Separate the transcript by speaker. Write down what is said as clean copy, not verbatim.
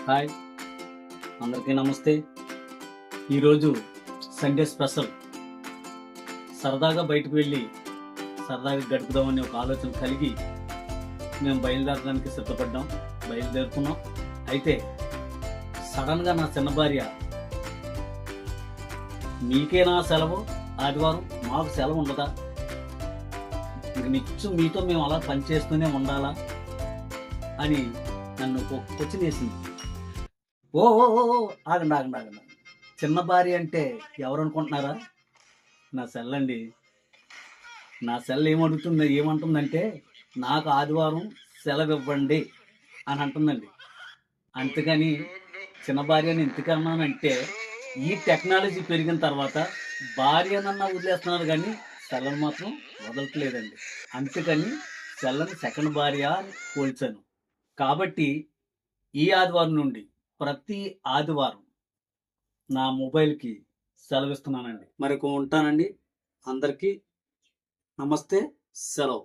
Speaker 1: Hi, అందరికీ నమస్తే. ఈరోజు సండే స్పెషల్. సరదాగా బయటకు వెళ్ళి సరదాగా గడుపుదామని ఒక ఆలోచన కలిగి మేము బయలుదేరడానికి సిద్ధపడ్డాం. బయలుదేరుతున్నాం. అయితే సడన్గా నా చిన్న భార్య, మీకేనా సెలవు, ఆదివారం మాకు సెలవు ఉండదా, ఇంక నిత్యం మీతో మేము అలా పనిచేస్తూనే ఉండాలా అని నన్ను ఒక క్వశ్చన్ వేసింది. ఓ ఓ ఓ ఓ, ఆగండి ఆగండి ఆగండి. చిన్న భార్య అంటే ఎవరు అనుకుంటున్నారా? నా సెల్ అండి. నా సెల్ ఏమంటుందంటే నాకు ఆదివారం సెలవు ఇవ్వండి అని అంటుందండి. అంతేగాని చిన్న భార్యని ఎందుకన్నానంటే ఈ టెక్నాలజీ పెరిగిన తర్వాత భార్యనన్నా వదిలేస్తున్నారు కానీ సెల్లను మాత్రం వదలట్లేదండి. అందుకని సెల్లని సెకండ్ భార్య అని పోల్చాను. కాబట్టి ఈ ఆదివారం నుండి ప్రతి ఆదివారం నా మొబైల్కి సెలవిస్తున్నానండి. మరి ఉంటానండి. అందరికీ నమస్తే, సెలవు.